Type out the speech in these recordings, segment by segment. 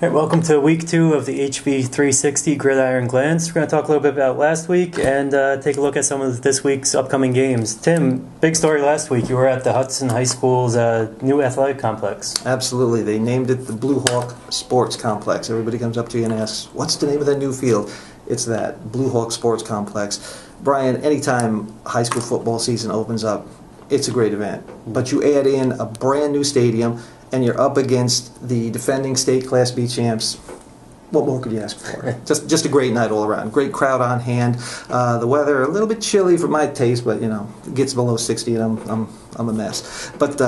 right, welcome to week 2 of the HV 360 Gridiron Glance. We're going to talk a little bit about last week and take a look at some of this week's upcoming games. Tim, big story last week. You were at the Hudson High School's new athletic complex. Absolutely. They named it the Blue Hawk Sports Complex. Everybody comes up to you and asks, what's the name of that new field? It's that, Blue Hawk Sports Complex. Brian, anytime high school football season opens up, it's a great event. But you add in a brand new stadium, and you're up against the defending state Class B champs. What more could you ask for? Just a great night all around. Great crowd on hand. The weather a little bit chilly for my taste, but it gets below 60 and I'm a mess. But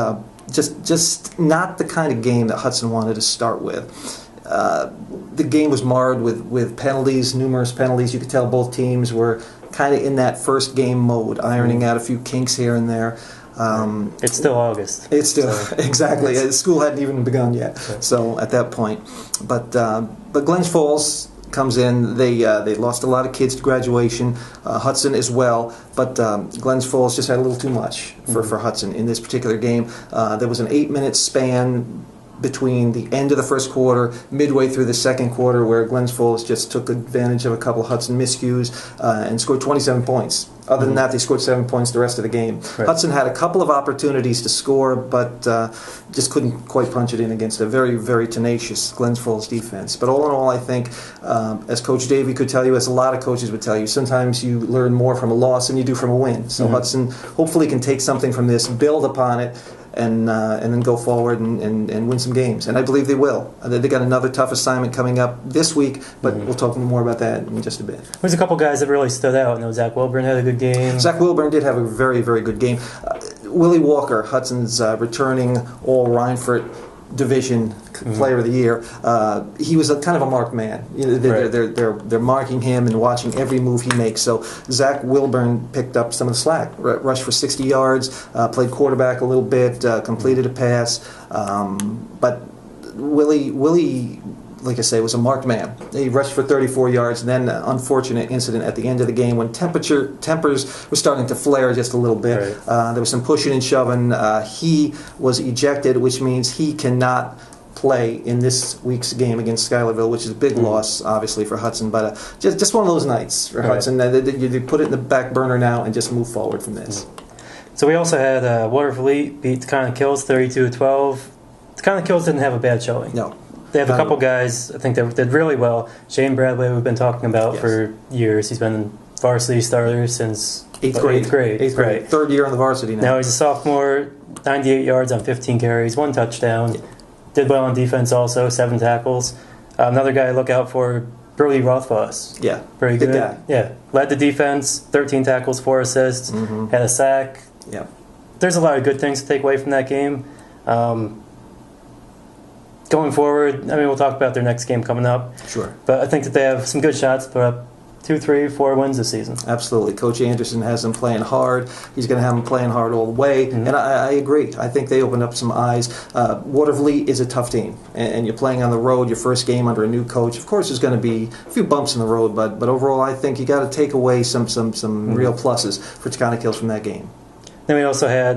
just not the kind of game that Hudson wanted to start with. The game was marred with penalties, numerous penalties. You could tell both teams were kind of in that first game mode, ironing out a few kinks here and there. It's still August. It's still, exactly. School hadn't even begun yet, so at that point. But Glens Falls comes in. They lost a lot of kids to graduation. Hudson as well. But Glens Falls just had a little too much for Hudson in this particular game. There was an 8-minute span between the end of the first quarter, midway through the second quarter, where Glens Falls just took advantage of a couple of Hudson miscues and scored 27 points. Other than that, they scored 7 points the rest of the game. Right. Hudson had a couple of opportunities to score, but just couldn't quite punch it in against a very, very tenacious Glens Falls defense. But all in all, I think, as Coach Davey could tell you, as a lot of coaches would tell you, sometimes you learn more from a loss than you do from a win. So Hudson hopefully can take something from this, build upon it, and then go forward and win some games. And I believe they will. They got another tough assignment coming up this week, but we'll talk more about that in just a bit. There's a couple guys that really stood out. I know Zach Wilburn had a good game. Zach Wilburn did have a very, very good game. Willie Walker, Hudson's returning All-Rhineford Division Player of the Year, he was kind of a marked man. They're marking him and watching every move he makes. So Zach Wilburn picked up some of the slack. Rushed for 60 yards, played quarterback a little bit, completed a pass. But Willie, like I say, was a marked man. He rushed for 34 yards, and then an unfortunate incident at the end of the game when tempers were starting to flare just a little bit. There was some pushing and shoving. He was ejected, which means he cannot play in this week's game against Schuylerville, which is a big loss, obviously, for Hudson. But just one of those nights for Hudson. You put it in the back burner now and just move forward from this. So we also had Waterville beat Taconic Hills 32-12. Taconic Hills didn't have a bad showing. No. They have a couple guys, I think, that did really well. Shane Bradley, we've been talking about for years. He's been varsity starter since 8th grade. 8th grade. Third year on the varsity now. Now he's a sophomore, 98 yards on 15 carries, 1 touchdown. Did well on defense also, 7 tackles. Another guy to look out for, Brody Rothfuss. Yeah. Pretty good. Guy. Yeah. Led the defense, 13 tackles, 4 assists, had a sack. Yeah. There's a lot of good things to take away from that game. Going forward, I mean, we'll talk about their next game coming up. Sure. But I think that they have some good shots to put up 2, 3, 4 wins this season. Absolutely. Coach Anderson has them playing hard. He's going to have them playing hard all the way. And I agree. I think they opened up some eyes. Waterville is a tough team. And you're playing on the road, your first game under a new coach. Of course, there's going to be a few bumps in the road, but overall, I think you got to take away some real pluses for Taconic Hills from that game. Then we also had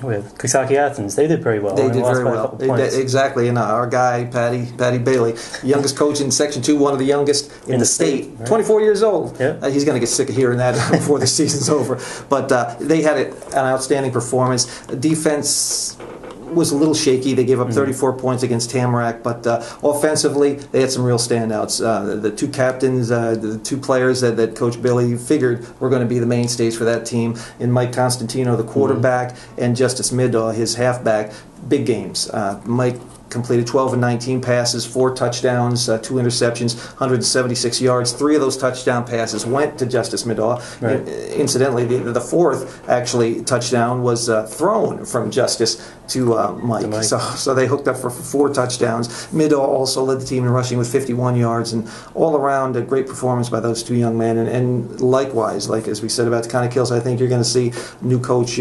with Coxsackie Athens. They did pretty well. They did very well. Exactly. And our guy, Patty Bailey, youngest coach in Section 2, one of the youngest in the state, right. 24 years old. Yeah. He's going to get sick of hearing that before the season's over. But they had an outstanding performance. Defense was a little shaky. They gave up 34 points against Tamarack, but offensively, they had some real standouts. The 2 captains, the 2 players that Coach Billy figured were going to be the mainstays for that team, in Mike Constantino, the quarterback, and Justice Middaw, his halfback. Big games. Mike completed 12 and 19 passes, 4 touchdowns, 2 interceptions, 176 yards. 3 of those touchdown passes went to Justice Middaw. Right. Incidentally, the 4th actually touchdown was thrown from Justice to Mike. So they hooked up for 4 touchdowns. Middaw also led the team in rushing with 51 yards, and all around a great performance by those 2 young men. And likewise, like as we said about Taconic Hills, I think you're going to see new coach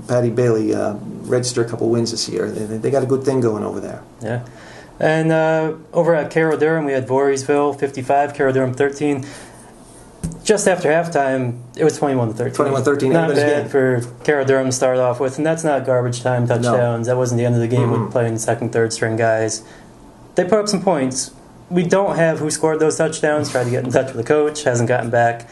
Patty Bailey register a couple wins this year. They got a good thing going over there. Yeah. And over at Carroll Durham, we had Voorheesville 55, Carroll Durham 13. Just after halftime, it was 21-13. 21-13. Not bad for Carroll Durham to start off with, and that's not garbage time touchdowns. No. That wasn't the end of the game with playing second, third string guys. they put up some points. We don't have who scored those touchdowns. Tried to get in touch with the coach, hasn't gotten back.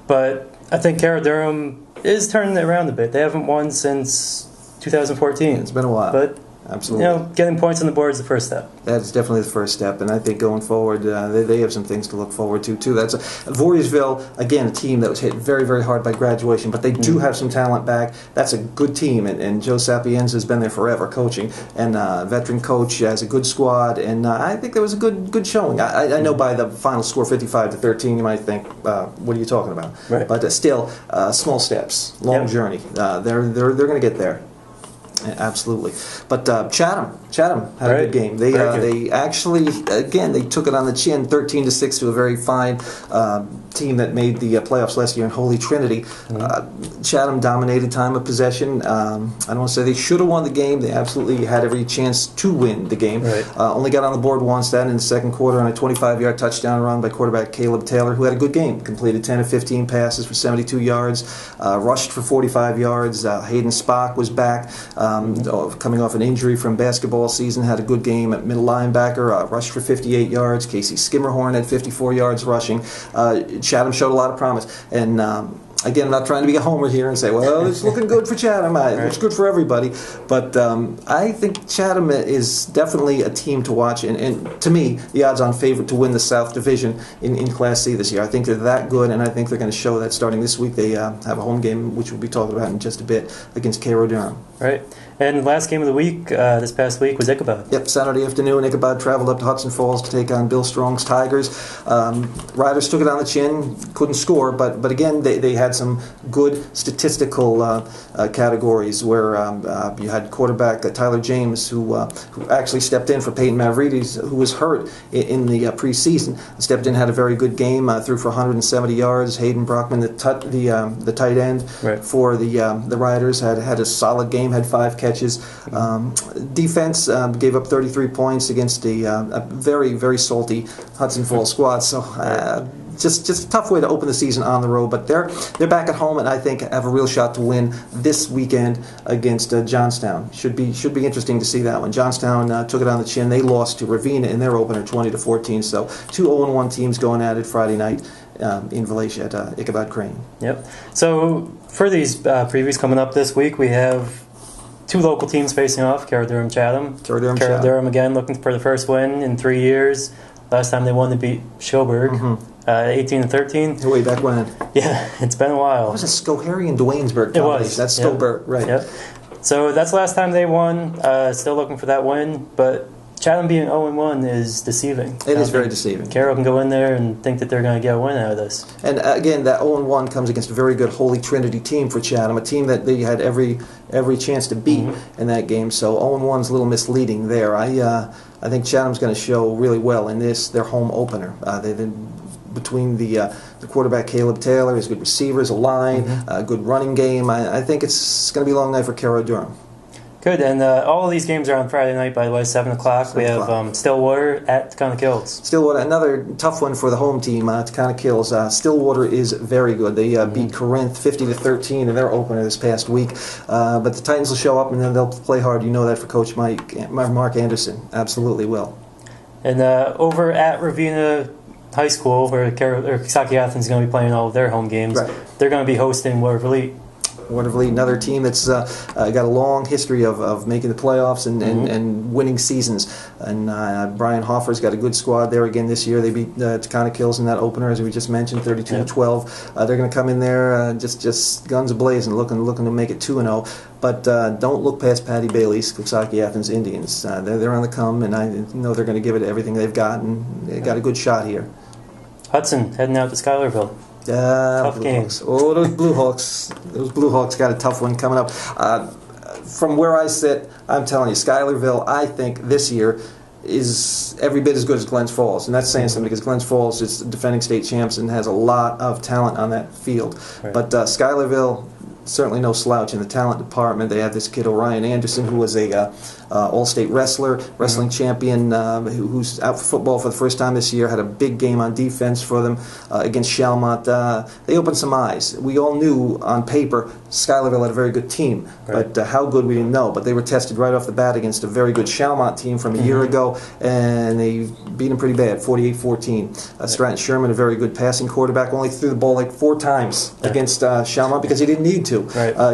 But I think Cara Durham is turning it around a bit. They haven't won since 2014. It's been a while. But absolutely, getting points on the board is the first step. That's definitely the first step, and I think going forward, they have some things to look forward to too. That's Voorheesville, again, a team that was hit very, very hard by graduation, but they do have some talent back. That's a good team, and Joe Sapienza has been there forever coaching, and veteran coach, has a good squad, and I think there was a good showing. I know by the final score, 55-13, you might think, what are you talking about? Right. But still, small steps, long journey. They're going to get there. Absolutely, but Chatham had a good game. They actually, again, they took it on the chin, 13-6 to a very fine team that made the playoffs last year in Holy Trinity. Chatham dominated time of possession. I don't want to say they should have won the game. They absolutely had every chance to win the game. Only got on the board once, that in the second quarter on a 25-yard touchdown run by quarterback Caleb Taylor, who had a good game. Completed 10 of 15 passes for 72 yards, rushed for 45 yards. Hayden Spock was back. Coming off an injury from basketball season, had a good game at middle linebacker, rushed for 58 yards. Casey Skimmerhorn had 54 yards rushing. Chatham showed a lot of promise, and again, I'm not trying to be a homer here and say, well, it's looking good for Chatham. It looks good for everybody. But I think Chatham is definitely a team to watch. And to me, the odds-on favorite to win the South Division in Class C this year. I think they're that good, and I think they're going to show that starting this week. They have a home game, which we'll be talking about in just a bit, against Cara Durham. Right. And last game of the week, this past week, was Ichabod. Yep, Saturday afternoon, Ichabod traveled up to Hudson Falls to take on Bill Strong's Tigers. Riders took it on the chin, couldn't score, but again, they had some good statistical categories where you had quarterback Tyler James, who actually stepped in for Peyton Mavrides, who was hurt in the preseason. Stepped in, had a very good game, threw for 170 yards. Hayden Brockman, the tight end for the Riders, had a solid game, had 5 catches. Defense gave up 33 points against a very, very salty Hudson Falls squad. So just a tough way to open the season on the road. But they're back at home, and I think have a real shot to win this weekend against Johnstown. Should be interesting to see that one. Johnstown took it on the chin. They lost to Ravenna in their opener, 20-14. So 2 0-1 teams going at it Friday night in Valatia at Ichabod Crane. Yep. So for these previews coming up this week, we have 2 local teams facing off, Cara Durham, Chatham. Cara Durham again looking for the first win in 3 years. Last time they won, they beat Schoberg, 18-13. Way back when. Yeah, it's been a while. What was it, Schoharie and Duanesburg? It was. That's Schoberg, right. Yep. So that's the last time they won. Still looking for that win, but Chatham being 0-1 is deceiving. It is very deceiving. Carroll can go in there and think that they're going to get a win out of this. And again, that 0-1 comes against a very good Holy Trinity team for Chatham, a team that they had every chance to beat in that game. So 0-1 is a little misleading there. I think Chatham's going to show really well in their home opener. Between the quarterback Caleb Taylor, his good receivers, a line, a good running game. I think it's going to be a long night for Cara Durham. Good, and all of these games are on Friday night, by the way, 7 o'clock. We have Stillwater at Tacona Kills. Stillwater, another tough one for the home team, Tacona Kills. Stillwater is very good. They beat Corinth 50-13 in their opener this past week. But the Titans will show up, and then they'll play hard. You know that for Coach Mark Anderson. Absolutely will. And over at Ravenna High School, where Coxsackie Athens is going to be playing all of their home games, they're going to be hosting Waterville. Waterville, another team that's got a long history of making the playoffs and winning seasons. And Brian Hoffer's got a good squad there again this year. They beat Tacona Kills in that opener, as we just mentioned, 32-12. They're going to come in there just guns a-blazing, looking to make it 2-0. But don't look past Patty Bailey's Coxsackie Athens Indians. They're on the come, and I know they're going to give it everything they've got, and they got a good shot here. Hudson heading out to Schuylerville. Tough games. Oh, those Blue Hawks. Those Blue Hawks got a tough one coming up. From where I sit, I'm telling you, Schuylerville, I think this year is every bit as good as Glens Falls. And that's saying something, because Glens Falls is defending state champs and has a lot of talent on that field. But Schuylerville, certainly no slouch in the talent department. They have this kid Orion Anderson, who was a all-state wrestling champion, who's out for football for the first time this year, had a big game on defense for them against Chalmont. They opened some eyes. We all knew on paper Schuylerville had a very good team, but how good we didn't know. But they were tested right off the bat against a very good Chalmont team from a year ago, and they beat them pretty bad, 48-14. Stratton Sherman, a very good passing quarterback, only threw the ball like 4 times against Chalmont because he didn't need to.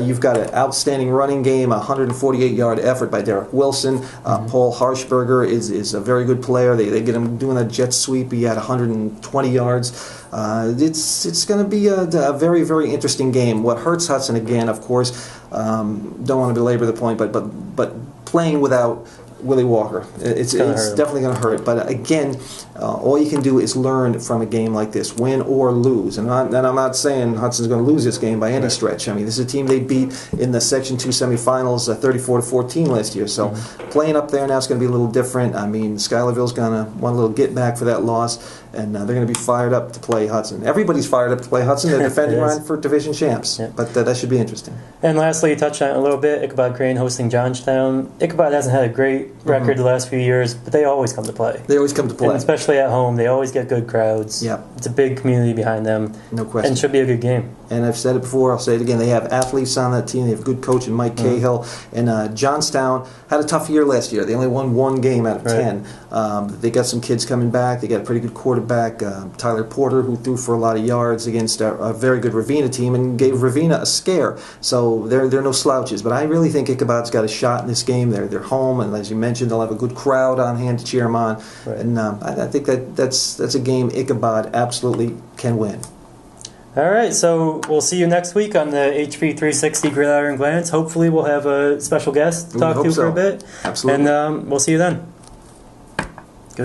You've got an outstanding running game, a 148-yard effort by Derek Wilson. Paul Harshberger is a very good player. They get him doing a jet sweep. He had 120 yards. It's going to be a very, very interesting game. What hurts Hudson, again, of course, don't want to belabor the point, but playing without Willie Walker, it's definitely going to hurt. But again, all you can do is learn from a game like this, win or lose. And I'm not saying Hudson's going to lose this game by any stretch. I mean, this is a team they beat in the Section 2 semifinals 34-14 last year. So playing up there now is going to be a little different. I mean, Schuylerville's going to want a little get back for that loss. And they're going to be fired up to play Hudson. Everybody's fired up to play Hudson. They're defending for division champs. But that should be interesting. And lastly, you touched on it a little bit, Ichabod Crane hosting Johnstown. Ichabod hasn't had a great record the last few years, but they always come to play. They always come to play. And especially at home, they always get good crowds. It's a big community behind them. No question. And it should be a good game. And I've said it before, I'll say it again. They have athletes on that team. They have a good coach in Mike Cahill. And Johnstown had a tough year last year. They only won 1 game out of 10. They got some kids coming back. They got a pretty good quarterback, Tyler Porter, who threw for a lot of yards against a very good Ravenna team and gave Ravenna a scare. So they're no slouches. But I really think Ichabod's got a shot in this game. They're home, and as you mentioned, they'll have a good crowd on hand to cheer them on. And I think that's a game Ichabod absolutely can win. All right, so we'll see you next week on the HV 360 Gridiron Glance. Hopefully we'll have a special guest to talk to for a bit. Absolutely. And we'll see you then.